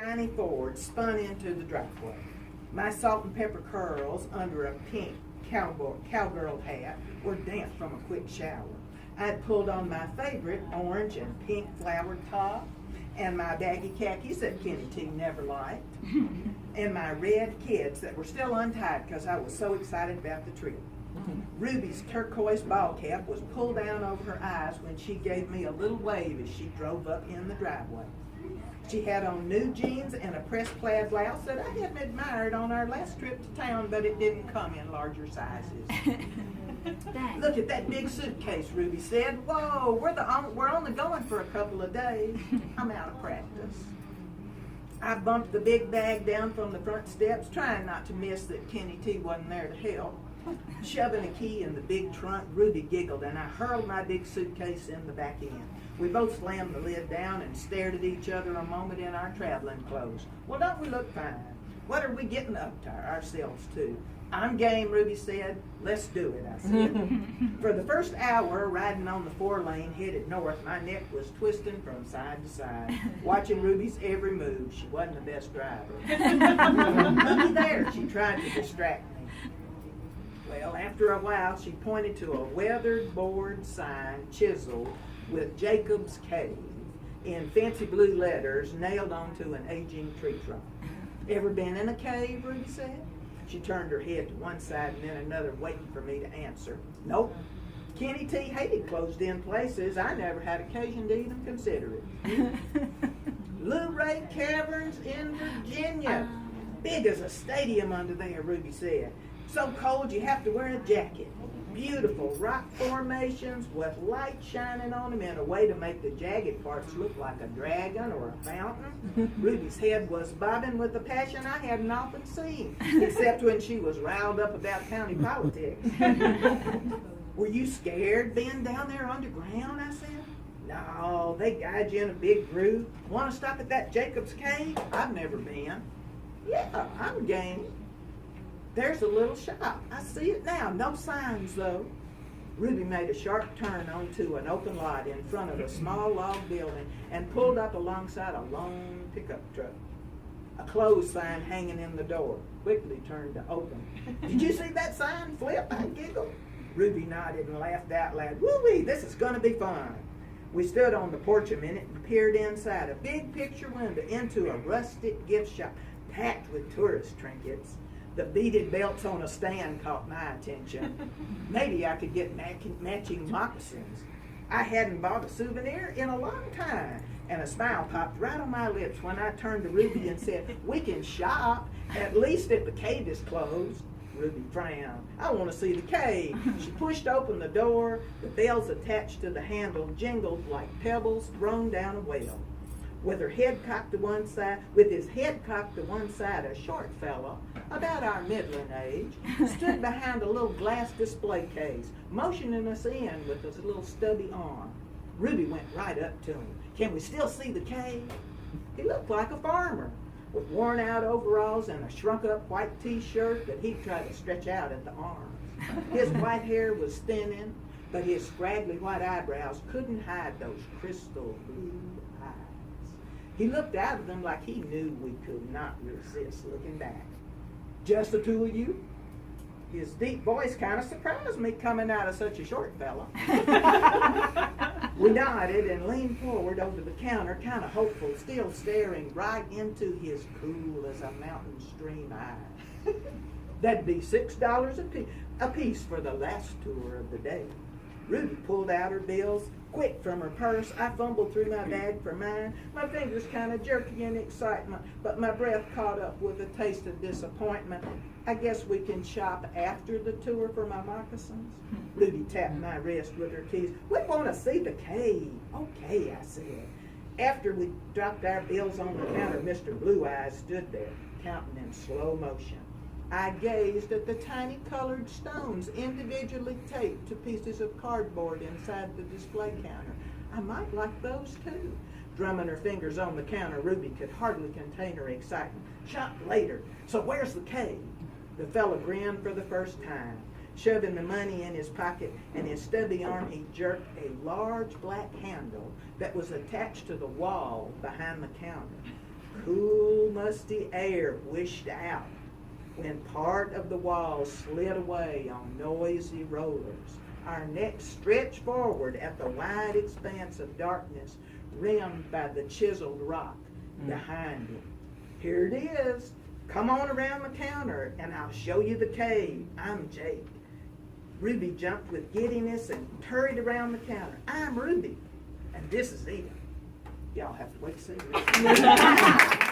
shiny Ford spun into the driveway. My salt and pepper curls under a pink cowgirl hat were damp from a quick shower. I'd pulled on my favorite orange and pink flowered top, and my baggy khakis that Kenny T never liked, and my red kids that were still untied because I was so excited about the trip. Ruby's turquoise ball cap was pulled down over her eyes when she gave me a little wave as she drove up in the driveway. She had on new jeans and a pressed plaid blouse that I hadn't admired on our last trip to town, but it didn't come in larger sizes. Look at that big suitcase, Ruby said. Whoa, we're only going for a couple of days. I'm out of practice. I bumped the big bag down from the front steps, trying not to miss that Kenny T wasn't there to help. Shoving a key in the big trunk, Ruby giggled, and I hurled my big suitcase in the back end. We both slammed the lid down and stared at each other a moment in our traveling clothes. Well, don't we look fine? What are we getting up to ourselves to? I'm game, Ruby said. Let's do it, I said. For the first hour, riding on the 4-lane headed north, my neck was twisting from side to side, watching Ruby's every move. She wasn't the best driver. Looky there, she tried to distract me. Well, after a while, she pointed to a weathered board sign chiseled with Jacob's Cave in fancy blue letters nailed onto an aging tree trunk. Ever been in a cave, Ruby said? She turned her head to one side and then another, waiting for me to answer. Nope. Kenny T hated closed-in places. I never had occasion to even consider it. Luray Caverns in Virginia. Big as a stadium under there, Ruby said. So cold you have to wear a jacket. Beautiful rock formations with light shining on them in a way to make the jagged parts look like a dragon or a fountain. Ruby's head was bobbing with a passion I hadn't often seen, except when she was riled up about county politics. Were you scared being down there underground, I said. No, they guide you in a big group. Want to stop at that Jacob's Cave? I've never been. Yeah, I'm game. There's a little shop. I see it now. No signs, though. Ruby made a sharp turn onto an open lot in front of a small log building and pulled up alongside a long pickup truck. A closed sign hanging in the door quickly turned to open. Did you see that sign flip? I giggled. Ruby nodded and laughed out loud. Woo-wee, this is going to be fun. We stood on the porch a minute and peered inside a big picture window into a rustic gift shop packed with tourist trinkets. The beaded belts on a stand caught my attention. Maybe I could get matching moccasins. I hadn't bought a souvenir in a long time, and a smile popped right on my lips when I turned to Ruby and said, we can shop, at least if the cave is closed. Ruby frowned. I want to see the cave. She pushed open the door. The bells attached to the handle jingled like pebbles thrown down a well. With his head cocked to one side, a short fellow, about our middling age, stood behind a little glass display case, motioning us in with his little stubby arm. Ruby went right up to him. Can we still see the cave? He looked like a farmer, with worn-out overalls and a shrunk-up white T-shirt that he tried to stretch out at the arms. His white hair was thinning, but his scraggly white eyebrows couldn't hide those crystal blue eyes. He looked out of them like he knew we could not resist looking back. Just the two of you? His deep voice kind of surprised me coming out of such a short fella. We nodded and leaned forward over the counter, kind of hopeful, still staring right into his cool as a mountain stream eyes. That'd be $6 a piece for the last tour of the day. Ruby pulled out her bills quick from her purse. I fumbled through my bag for mine, my fingers kind of jerky in excitement, but my breath caught up with a taste of disappointment. I guess we can shop after the tour for my moccasins. Ruby tapped my wrist with her keys. We want to see the cave. Okay, I said. After we dropped our bills on the counter, Mr. Blue Eyes stood there, counting in slow motion. I gazed at the tiny colored stones individually taped to pieces of cardboard inside the display counter. I might like those too. Drumming her fingers on the counter, Ruby could hardly contain her excitement. Shop later. So where's the cave? The fellow grinned for the first time. Shoving the money in his pocket and his stubby arm, he jerked a large black handle that was attached to the wall behind the counter. Cool musty air whished out when part of the wall slid away on noisy rollers. Our necks stretched forward at the wide expanse of darkness rimmed by the chiseled rock behind him. Here it is. Come on around the counter and I'll show you the cave. I'm Jake. Ruby jumped with giddiness and hurried around the counter. I'm Ruby, and this is Edith. Y'all have to wait to see this.